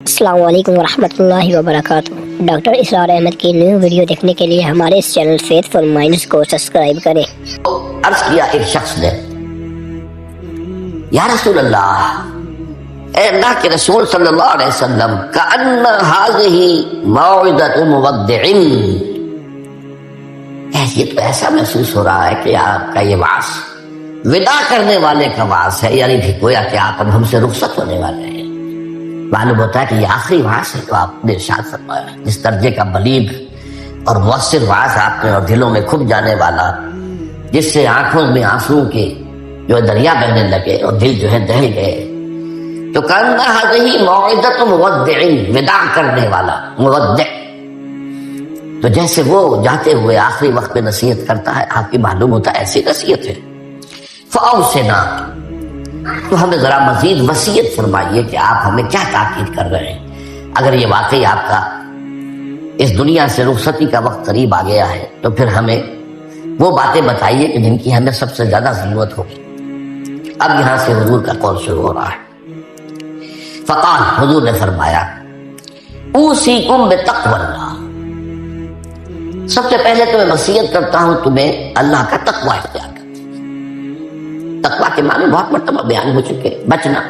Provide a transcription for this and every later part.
السلام علیکم ورحمۃ اللہ وبرکاتہ۔ ڈاکٹر اسرار احمد کی نیو ویڈیو دیکھنے کے لیے ہمارے اس چینل فیتھ فار مائنڈز کو سبسکرائب کریں۔ عرض کیا ایک شخص نے، یا رسول اللہ، اے اللہ کے رسول صلی اللہ علیہ وسلم، کأن هذه موعظة مودع، یہ تو ایسا محسوس ہو رہا ہے کہ آپ کا یہ وعظ وداع کرنے والے کا وعظ ہے، یعنی کہ گویا کہ آپ اب ہم سے رخصت ہونے والے ہیں۔ معلوم ہوتا ہے کہ یہ آخری وعظ ہے جو آپ نے ارشاد فرمایا، جس درجے کا بلیغ اور مؤثر وعظ آپ نے اور دلوں میں کھپ جانے والا، جس سے آنکھوں میں آنسو کے جو دریا بہنے لگے اور دل جو ہے دہل گئے۔ تو کأن هذه موعظة مودع، وداع کرنے والا مودع، تو جیسے وہ جاتے ہوئے آخری وقت میں نصیحت کرتا ہے، آپ کی معلوم ہوتا ہے ایسی نصیحت ہے۔ فأوصنا، تو ہمیں ذرا مزید وصیت فرمائیے کہ آپ ہمیں کیا تاکید کر رہے ہیں۔ اگر یہ واقعی آپ کا اس دنیا سے رخصتی کا وقت قریب آ گیا ہے تو پھر ہمیں وہ باتیں بتائیے کہ جن کی ہمیں سب سے زیادہ ضرورت ہوگی۔ اب یہاں سے حضور کا قول شروع ہو رہا ہے۔ فقال، حضور نے فرمایا، اوصیکم بتقوی اللہ، سب سے پہلے تو میں وصیت کرتا ہوں تمہیں اللہ کا تقوی اختیار کرنا۔ تقوی کے معنی بہت مرتبہ بیان ہو چکے، بچنا،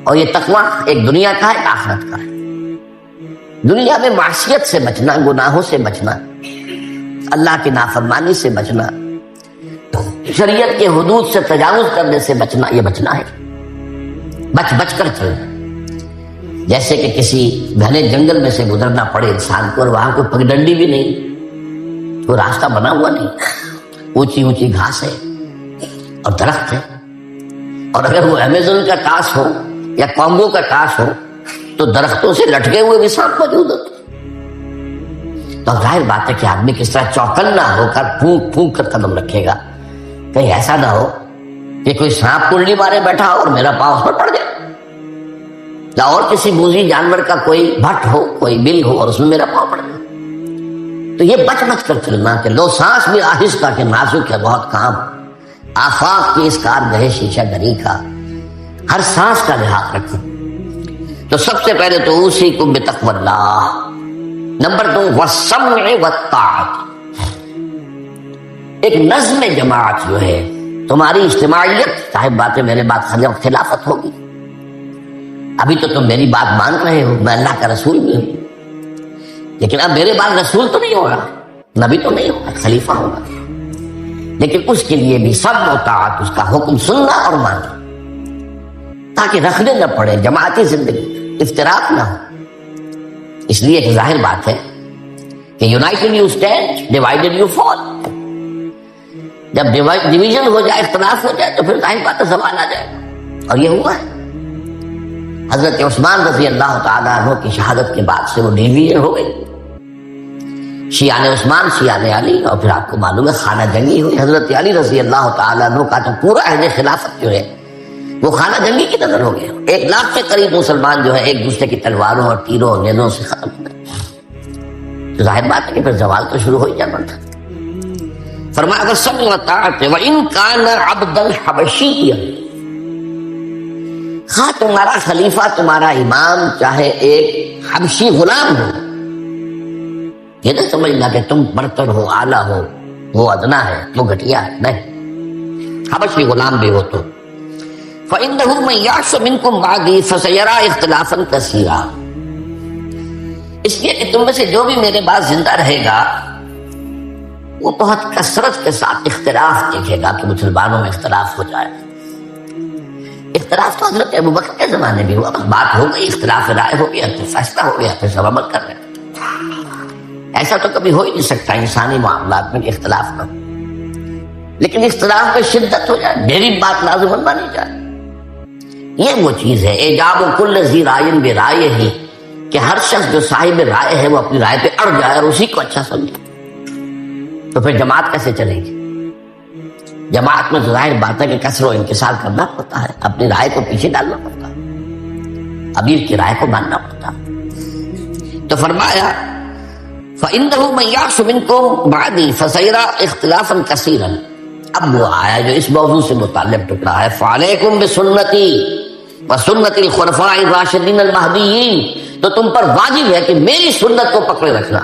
اور یہ تقوی ایک دنیا کا ہے، ایک آخرت کا ہے۔ دنیا میں معصیت سے بچنا، گناہوں سے بچنا، اللہ کی نافرمانی سے بچنا، شریعت کے حدود سے تجاوز کرنے سے بچنا، یہ بچنا ہے، بچ بچ کر چلنا۔ جیسے کہ کسی گھنے جنگل میں سے گزرنا پڑے انسان کو، اور وہاں کوئی پگڈنڈی بھی نہیں، کوئی راستہ بنا ہوا نہیں، اونچی اونچی گھاس ہے اور درخت ہے، اور اگر وہ امیزون کا ٹاس ہو یا کانگو کا ٹاس ہو تو درختوں سے لٹکے ہوئے بھی سانپ موجود ہوتے۔ تو ظاہر بات ہے کہ آدمی کس طرح چوکنا ہو کر پھونک پھونک کر قدم رکھے گا، کہیں ایسا نہ ہو کہ کوئی سانپ کنڈلی مارے بیٹھا ہو اور میرا پاؤں اس پر پڑ جائے، یا اور کسی موذی جانور کا کوئی بھٹ ہو، کوئی بل ہو اور اس میں میرا پاؤں پڑ جائے۔ تو یہ بچ بچ کر چلنا کہ لو سانس بھی آہستہ کہ نازک ہے بہت کام، آفاق کی اس کارگاہ شیشہ گری کا ہر سانس کا لحاظ رکھو۔ تو سب سے پہلے تو اوصیکم بتقوی اللہ، نمبر 2 والسمع والطاعت، ایک نظم جماعت جو ہے، تمہاری اجتماعیت، صاحب باتیں میرے بات خلافت ہوگی۔ ابھی تو تم میری بات مان رہے ہو، میں اللہ کا رسول بھی ہوں، لیکن اب میرے بعد رسول تو نہیں ہوگا، نبی تو نہیں ہوگا، خلیفہ ہوگا، لیکن اس کے لیے بھی سمع و طاعت، اس کا حکم سننا اور ماننا، تاکہ رکھنے نہ پڑے، جماعتی زندگی افتراق نہ ہو۔ اس لیے ایک ظاہر بات ہے کہ United you stand, divided you fall. جب ڈویژن ہو جائے، اختلاف ہو جائے، تو پھر ظاہر بات ہے زوال آ جائے گا، اور یہ ہوا ہے۔ حضرت عثمان رضی اللہ تعالیٰ عنہ کی شہادت کے بعد سے وہ ڈویژن ہو گئی، شیعان عثمان، شیعان علی، اور پھر آپ کو معلوم ہے خانہ جنگی ہوئی۔ حضرت علی رضی اللہ تعالیٰ عنہ کا تو پورا عہد خلافت جو ہے وہ خانہ جنگی کی نظر ہو گیا۔ 1 لاکھ سے قریب مسلمان جو ہے ایک دوسرے کی تلواروں اور تیروں اور نیزوں سے ختم ہو گئے۔ تو ظاہر بات ہے کہ پھر زوال تو شروع ہو ہی جانا تھا۔ فرمایا والسمع والطاعت وإن كان عبدا حبشيا، ہاں تمہارا خلیفہ، تمہارا امام چاہے ایک حبشی غلام ہو، یہ نہ سمجھنا کہ تم برتر ہو، اعلیٰ ہو، وہ ادنا ہے، وہ گھٹیا ہے، نہیں، حبشی غلام بھی ہو تو فإنه من يعش منكم بعدي فسيرى اختلافا كثيرا، اس لیے کہ تم میں سے جو بھی میرے بعد زندہ رہے گا وہ بہت کثرت کے ساتھ اختلاف دیکھے گا، کہ مسلمانوں میں اختلاف ہو جائے۔ اختلاف تو حضرت ابوبکر کے زمانے بھی ہوا، بس بات ہو گئی، اختلاف رائے ہو گیا، پھر فیصلہ ہو گیا، پھر سب عمل کر رہے ہیں۔ ایسا تو کبھی ہو ہی نہیں سکتا انسانی معاملات میں کہ اختلاف نہ ہو، لیکن اختلاف میں شدت ہو جائے، میری بات لازم مانی جائے، یہ وہ چیز ہے اعجاب کل ذی رائے برائے ہی، کہ ہر شخص جو صاحب رائے ہے وہ اپنی رائے پہ اڑ جائے اور اسی کو اچھا سمجھے۔ تو پھر جماعت کیسے چلے گی؟ جماعت میں ظاہر بات ہے کہ کثر و انکسار کرنا پڑتا ہے، اپنی رائے کو پیچھے ڈالنا پڑتا ہے، امیر کی رائے کو ماننا پڑتا ہے۔ تو فرمایا فإنه من يعش منكم بعدي فسيرى اختلافا كثيرا، اب وہ آیا جو اس موضوع سے متعلق ٹکڑا ہے، فعلیکم بسنتی، وسنت الخلفاء الراشدین المہدیین، تو تم پر واجب ہے کہ میری سنت کو پکڑے رکھنا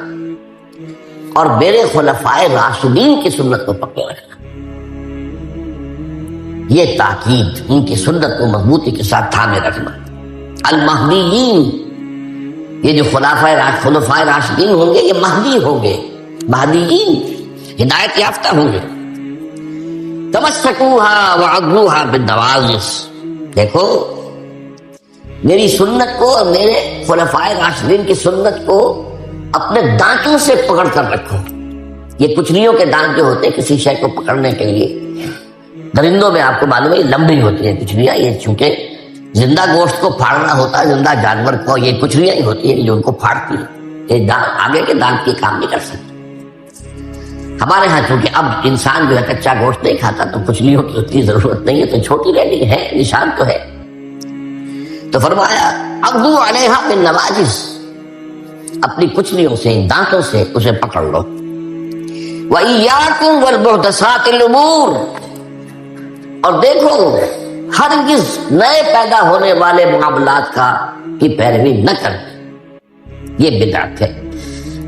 اور میرے خلفاء راشدین کی سنت کو پکڑے رکھنا۔ یہ تاکید، ان کی سنت کو مضبوطی کے ساتھ تھامے رکھنا۔ المہدیین، یہ جو خلفاء راشدین ہوں گے یہ مہدی ہوں گے، مہدیین ہدایت یافتہ ہوں گے۔ تمسکوها وعضوها بالنواجذ، دیکھو میری سنت کو اور میرے خلفاء راشدین کی سنت کو اپنے دانتوں سے پکڑ کر رکھو۔ یہ کچلیوں کے دانت جو ہوتے ہیں کسی شے کو پکڑنے کے لیے، درندوں میں آپ کو معلوم ہے یہ لمبی ہوتی ہیں کچلیاں، یہ چونکہ زندہ گوشت کو پھاڑنا ہوتا ہے، زندہ جانور کو، یہ کچلیاں ہی ہوتی ہیں جو ان کو پھاڑتی ہیں، یہ آگے کے دانت کی کام نہیں کر سکتے۔ ہمارے ہاں چونکہ اب انسان جو ہے کچا گوشت نہیں کھاتا تو کچلیوں کی اتنی ضرورت نہیں ہے، تو چھوٹی رہ گئی ہے، نشان تو ہے۔ تو فرمایا عضو علیہا بالنواجذ، اپنی کچلیوں سے، دانتوں سے اسے پکڑ لو۔ وَإِيَّاكُمْ وَالْمُحْدَثَاتِ الْأُمُورِ، اور دیکھو ہرگز نئے پیدا ہونے والے معاملات کی پیروی نہ کر، یہ بدعت ہے۔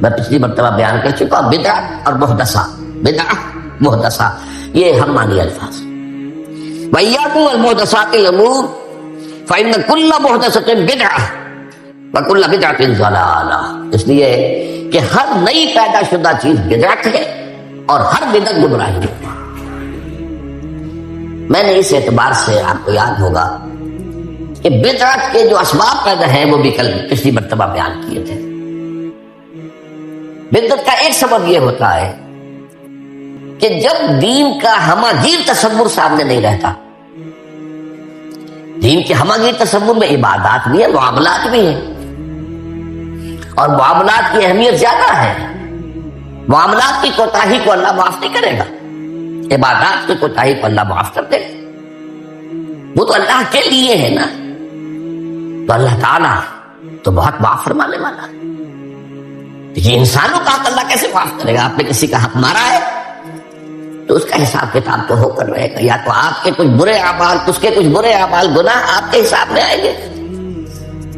میں پچھلی مرتبہ بیان کر چکا ہوں، بدعت اور محدثہ، بدعت محدثہ یہ ہم مانی الفاظ۔ وَإِيَّاكُمْ وَالْمُحْدَثَاتِ الْأُمُورِ فَإِنَّ كُلَّ مُحْدَثَةٍ بِدْعَةٌ وَكُلَّ بِدْعَةٍ ضَلَالَةٌ، اس لیے کہ ہر نئی پیدا شدہ چیز بدعت ہے اور ہر بدعت گمراہی ہے۔ میں نے اس اعتبار سے آپ کو یاد ہوگا کہ بدعت کے جو اسباب پیدا ہیں وہ بھی کل پچھلی مرتبہ بیان کیے تھے۔ بدعت کا ایک سبب یہ ہوتا ہے کہ جب دین کا ہماگیر تصور سامنے نہیں رہتا، دین کے ہماگیر تصور میں عبادات بھی ہیں، معاملات بھی ہیں، اور معاملات کی اہمیت زیادہ ہے۔ معاملات کی کوتاہی کو اللہ معاف نہیں کرے گا، عبادات کی کوتاہی کو اللہ معاف کر دے گا، وہ تو اللہ کے لیے ہے نا۔ تو اللہ تعالیٰ تو بہت معاف فرمانے والا ہے، لیکن انسانوں کا حق اللہ کیسے معاف کرے گا؟ آپ نے کسی کا حق مارا ہے تو اس کا حساب کتاب تو ہو کر رہے گا، یا تو آپ کے کچھ برے اعمال، اس کے کچھ برے اعمال، گناہ آپ کے حساب میں آئیں گے،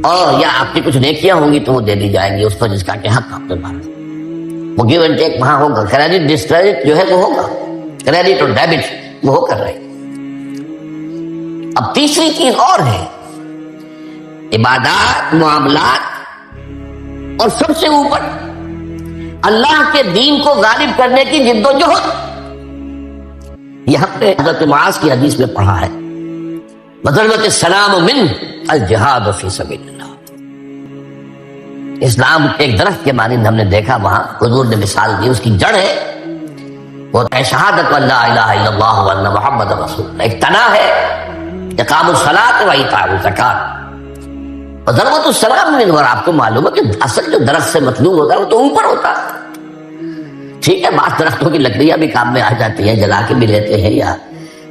اور یا آپ کی کچھ نیکیاں ہوں گی تو وہ دے دی جائیں گی اس کو جس کا کہ حق آپ نے مارا۔ وہ گیو اینڈ ٹیک وہاں ہوگا، کریڈٹ ڈسکریڈٹ جو ہے وہ ہوگا، کریڈٹ اور ڈیبٹ وہ ہو کر رہے۔ اب تیسری چیز اور ہے، عبادات، معاملات، اور سب سے اوپر اللہ کے دین کو غالب کرنے کی جد و جہد۔ یہ ہم نے حضرت معاذ کی حدیث میں پڑھا ہے، وَضَرْبَتِ السَّلَامُ مِنْ الْجِهَادُ فِي سَبِيلِ اللَّهِ۔ اسلام ایک درخت کے مانند ہم نے دیکھا، وہاں حضور نے مثال دی، اس کی جڑ ہے وہ شہادت اللہ الہ الا اللہ وان محمد رسول اللہ، ایک تنا ہے، اقام الصلاۃ و ایتاء الزکوٰۃ، اور ضربۃ السلام من، اور آپ کو معلوم ہے کہ اصل جو درخت سے مطلوب ہوتا ہے وہ تو اوپر ہوتا ہے۔ ٹھیک ہے، بعض درختوں کی لکڑیاں بھی کام میں آ جاتی ہیں، جلا کے بھی لیتے ہیں، یا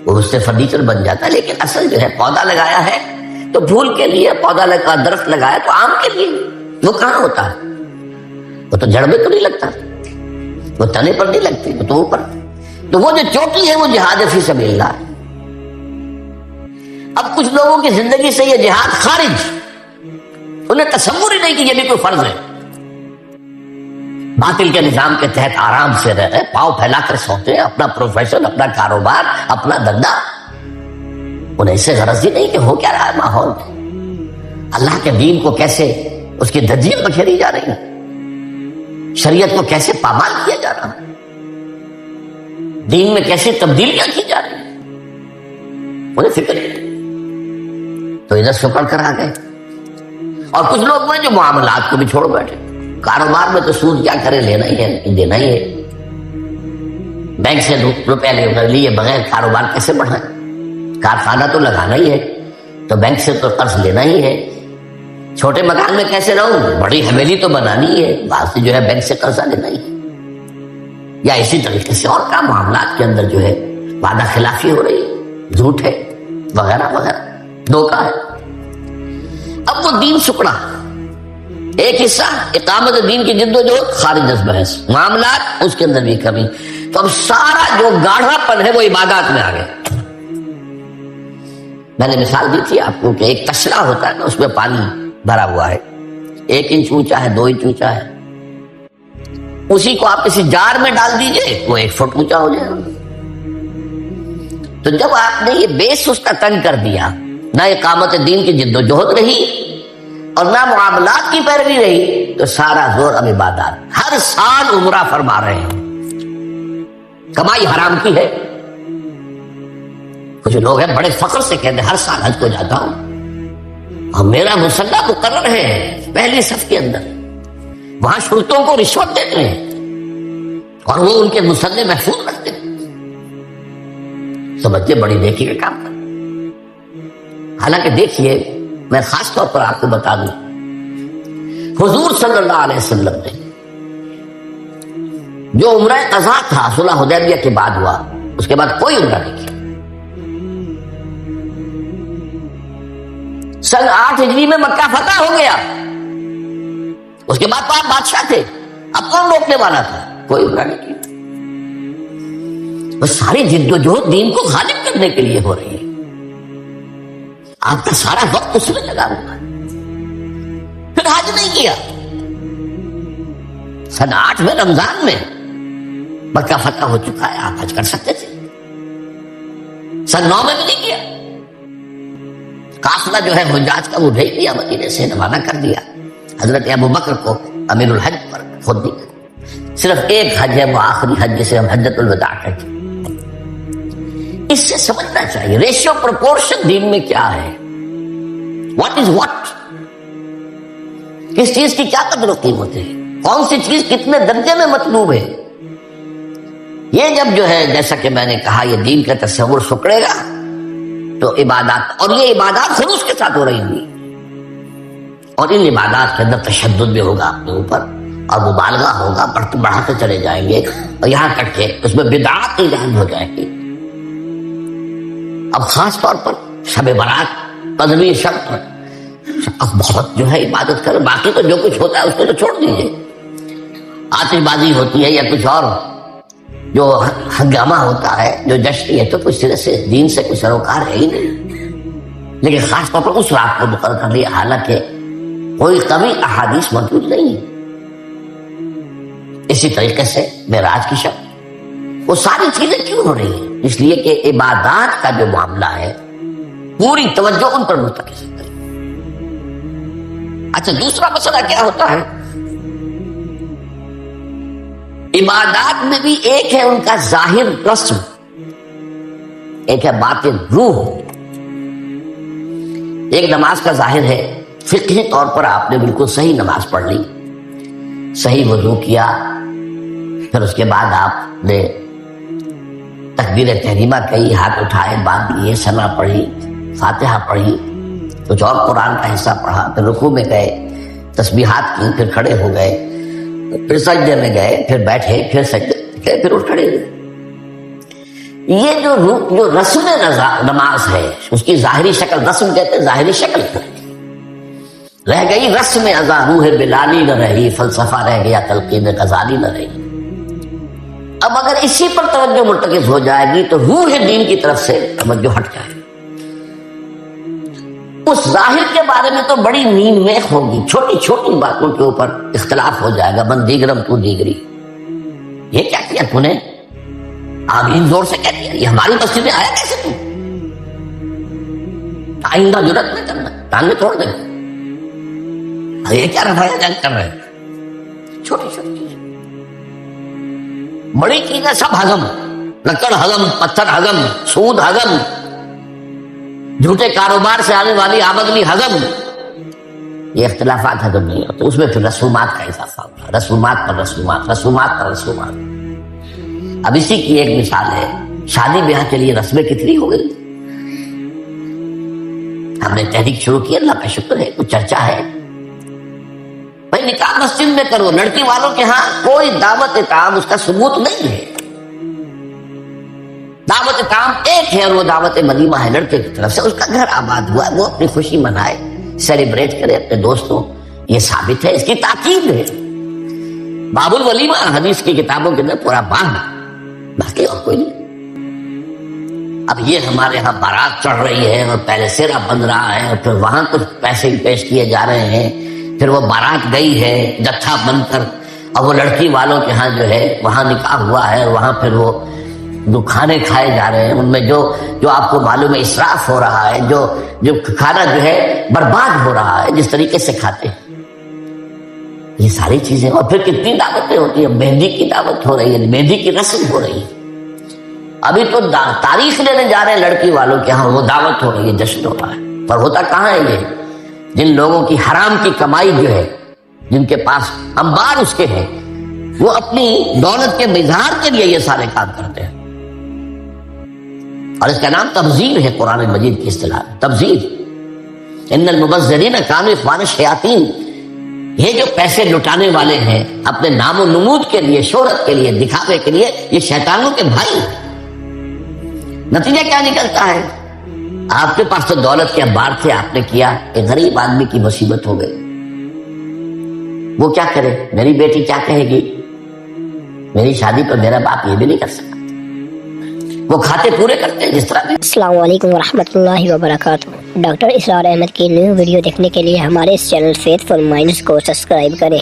وہ اس سے فرنیچر بن جاتا ہے، لیکن اصل جو ہے پودا لگایا ہے تو پھول کے لیے، پودا لگا درخت لگایا تو آم کے لیے، وہ کہاں ہوتا ہے؟ وہ تو جڑ میں تو نہیں لگتا، وہ تنے پر نہیں لگتی، وہ تو اوپر۔ تو وہ جو چوٹی ہے وہ جہاد فی سبیل اللہ ہے۔ اب کچھ لوگوں کی زندگی سے یہ جہاد خارج، انہیں تصور ہی نہیں کہ یہ بھی کوئی فرض ہے، باطل کے نظام کے تحت آرام سے رہے، پاؤں پھیلا کر سوتے ہیں، اپنا پروفیشن، اپنا کاروبار، اپنا دھندا، انہیں اس سے غرض ہی نہیں کہ ہو کیا رہا ہے ماحول میں، اللہ کے دین کو کیسے اس کی دھجیاں بکھیری جا رہی ہیں، شریعت کو کیسے پامال کیا جا رہا ہے، دین میں کیسے تبدیلیاں کی جا رہی ہیں، انہیں فکر نہیں، تو ادھر سے پڑھ کر آ گئے۔ اور کچھ لوگ ہیں جو معاملات کو بھی چھوڑ بیٹھے، کاروبار میں تو سود کیا کرے، لینا ہی ہے، دینا ہی ہے، بینک سے روپے لیے بغیر کاروبار کیسے بڑھائیں، کارخانہ تو لگانا ہی ہے تو بینک سے تو قرض لینا ہی ہے، چھوٹے مکان میں کیسے رہوں، بڑی حویلی تو بنانی ہے، بعض سے جو ہے بینک سے قرضہ لینا ہی ہے، یا اسی طریقے سے اور کا معاملات کے اندر جو ہے وعدہ خلافی ہو رہی ہے، جھوٹ ہے، وغیرہ وغیرہ، دھوکہ ہے۔ اب وہ دین سکڑا، ایک حصہ اقامت دین کی جد و جہد خارج از بحث، معاملات اس کے اندر بھی کمی، تو اب سارا جو گاڑھا پن ہے وہ عبادات میں آ گیا۔ میں نے مثال دی تھی آپ کو کہ ایک تشلا ہوتا ہے نا، اس میں پانی بھرا ہوا ہے، 1 انچ اونچا ہے، 2 انچ اونچا ہے، اسی کو آپ کسی جار میں ڈال دیجئے وہ 1 فٹ اونچا ہو جائے گا۔ تو جب آپ نے یہ بیس اس کا تنگ کر دیا، نہ اقامت دین کی جد و جہد رہی اور نہ معاملات کی پیروی رہی، تو سارا زور اب عبادات۔ ہر سال عمرہ فرما رہے ہیں، کمائی حرام کی ہے۔ کچھ لوگ ہیں بڑے فخر سے کہتے ہیں ہر سال حج کو جاتا ہوں اور میرا مصلی مقرر ہے پہلی صف کے اندر، وہاں شرطوں کو رشوت دیتے ہیں اور وہ ان کے مصلی محفوظ رکھتے ہیں۔ سمجھتے بڑی نیکی کا کام کر۔ حالانکہ دیکھیے، میں خاص طور پر آپ کو بتا دوں، حضور صلی اللہ علیہ وسلم نے جو عمرہ قضا تھا صلح حدیبیہ کے بعد ہوا، اس کے بعد کوئی عمرہ نہیں کیا۔ سن 8 ہجری میں مکہ فتح ہو گیا، اس کے بعد تو آپ بادشاہ تھے، اب کون روکنے والا تھا؟ کوئی عمرہ نہیں کیا۔ وہ ساری جد و جہد دین کو غالب کرنے کے لیے ہو رہی ہے، آپ کا سارا وقت اس میں لگا ہوا ہے۔ پھر حج نہیں کیا۔ سن 8 میں رمضان میں مکہ فتح ہو چکا ہے، آپ حج کر سکتے تھے۔ سن 9 میں بھی نہیں کیا۔ قافلہ جو ہے حجاج کا وہ بھیج دیا، مدینے سے روانہ کر دیا، حضرت ابو بکر کو امیر الحج پر خود دیا۔ صرف ایک حج ہے، وہ آخری حج جسے ہم حجۃ الوداع کہتے ہیں۔ اس سے سمجھنا چاہیے ریشیو پروپورشن دین میں کیا ہے، واٹ از واٹ، کس چیز کی کیا قدر و قیمت ہے، کون سی چیز کتنے درجے میں مطلوب ہے۔ یہ جب جو ہے جیسا کہ میں نے کہا یہ دین کا تصور سکڑے گا تو عبادات، اور یہ عبادات خلوص کے ساتھ ہو رہی ہوئی، اور ان عبادات کے اندر تشدد بھی ہوگا اپنے اوپر اور مبالغہ ہوگا، بڑھاتے چلے جائیں گے، اور یہاں تک کہ اس میں بدعات ایجاد ہو جائیں گی۔ اب خاص طور پر شب برات، قدمی شب پر اب بہت جو ہے عبادت کریں، باقی تو جو کچھ ہوتا ہے اس کو تو چھوڑ دیجیے، آتش بازی ہوتی ہے یا کچھ اور جو ہنگامہ ہوتا ہے، جو جشن ہے، تو کچھ سرے سے دین سے کوئی سروکار ہے ہی نہیں۔ لیکن خاص طور پر اس رات کو مقرر کر لیا، حالانکہ کوئی قوی احادیث موجود نہیں ہے۔ اسی طریقے سے معراج کی شب، وہ ساری چیزیں کیوں ہو رہی ہیں؟ اس لیے کہ عبادات کا جو معاملہ ہے پوری توجہ ان پر مرتکز ہے۔ اچھا، دوسرا مسئلہ کیا ہوتا ہے؟ عبادات میں بھی ایک ہے ان کا ظاہر رسم، ایک ہے باطن روح۔ ایک نماز کا ظاہر ہے، فقہی طور پر آپ نے بالکل صحیح نماز پڑھ لی، صحیح وضو کیا، پھر اس کے بعد آپ نے تکبیر تحریمہ کہی، ہاتھ اٹھائے، باندھ لیے، ثنا پڑھی، فاتحہ پڑھی، کچھ اور قرآن کا حصہ پڑھا، پھر رکوع میں گئے، تسبیحات کی، پھر کھڑے ہو گئے، پھر سجدے میں گئے، پھر بیٹھے، پھر سجدے گئے، پھر اٹھ کھڑے ہوئے۔ یہ جو رسم نماز ہے، اس کی ظاہری شکل، رسم کہتے ہیں ظاہری شکل رہ گئی، رسم ازاں روح بلالی نہ رہی، فلسفہ رہ گیا، تلقین غزالی نہ رہی۔ اب اگر اسی پر توجہ مرتکز ہو جائے گی تو روح دین کی طرف سے توجہ ہٹ جائے گی۔ اس ظاہر کے بارے میں تو بڑی نیند میخ ہوگی، چھوٹی چھوٹی باتوں کے اوپر اختلاف ہو جائے گا، من دیگرم تو دیگری، یہ کیا کیا تو نے، آمین زور سے کہہ دیا، یہ ہماری مسجد میں آیا کیسے تو؟ آئندہ جرات میں کرنا، ٹانگیں توڑ دیں، یہ کیا رفایا جنگ کر رہے ہیں؟ چھوٹی چھوٹی چیزیں، بڑی چیزیں سب ہضم، لکڑ ہضم، پتھر ہضم، سود ہضم، جھوٹے کاروبار سے آنے والی آمدنی ہضم، یہ اختلافات ہضم نہیں ہوتے۔ اس میں پھر رسومات کا اضافہ ہوتا ہے، رسومات پر رسومات، رسومات پر رسومات۔ اب اسی کی ایک مثال ہے، شادی بیاہ کے لیے رسمیں کتنی ہو گئی۔ ہم نے تحریک شروع کی، اللہ کا شکر ہے، کچھ چرچا ہے، بھائی نکاح مسجد میں کرو، لڑکی والوں کے ہاں کوئی دعوت طعام اس کا ثبوت نہیں ہے۔ دعوت طعام ایک ہے اور وہ دعوت ملیمہ ہے، لڑکے کی طرف سے، اس کا گھر آباد ہوا، وہ اپنی خوشی منائے، سیلیبریٹ کرے اپنے دوستوں، یہ ثابت ہے، اس کی تاکید ہے۔ باب الولیمہ حدیث کی کتابوں کے اندر پورا باب، باقی اور کوئی نہیں۔ اب یہ ہمارے ہاں بارات چڑھ رہی ہے اور پہلے سیرا بن رہا ہے اور پھر وہاں کچھ پیسے پیش کیے جا رہے ہیں، پھر وہ بارات گئی ہے جتھا بن کر، اور وہ لڑکی والوں کے ہاں جو ہے وہاں نکاح ہوا ہے، وہاں پھر وہ جو کھانے کھائے جا رہے ہیں ان میں جو آپ کو معلوم ہے اسراف ہو رہا ہے، جو کھانا جو ہے برباد ہو رہا ہے جس طریقے سے کھاتے ہیں، یہ ساری چیزیں، اور پھر کتنی دعوتیں ہوتی ہیں، مہندی کی دعوت ہو رہی ہے، مہندی کی رسم ہو رہی ہے، ابھی تو تاریخ لینے جا رہے ہیں لڑکی والوں کے ہاں، وہ دعوت ہو رہی ہے، جشن ہو رہا ہے، پر ہوتا کہاں ہے یہ؟ جن لوگوں کی حرام کی کمائی جو ہے، جن کے پاس انبار اس کے ہیں، وہ اپنی دولت کے اظہار کے لیے یہ سارے کام کرتے ہیں، اور اس کا نام تبذیر ہے قرآن مجید کی اصطلاح تبذیر۔ ان المبذرین کانوا اخوان الشیاطین، یہ جو پیسے لٹانے والے ہیں اپنے نام و نمود کے لیے، شہرت کے لیے، دکھاوے کے لیے، یہ شیطانوں کے بھائی ہیں۔ نتیجہ کیا نکلتا ہے؟ آپ کے پاس تو دولت کے انبار تھے، آپ نے کیا، ایک غریب آدمی کی مصیبت ہو گئی، وہ کیا کرے؟ میری بیٹی کیا کہے گی؟ میری شادی پر میرا باپ یہ بھی نہیں کر سکتا، وہ کھاتے پورے کرتے ہیں جس طرح بھی۔ السلام علیکم ورحمۃ اللہ وبرکاتہ۔ ڈاکٹر اسرار احمد کی نیو ویڈیو دیکھنے کے لیے ہمارے اس چینل فیتھ فار مائنڈز کو سبسکرائب کریں۔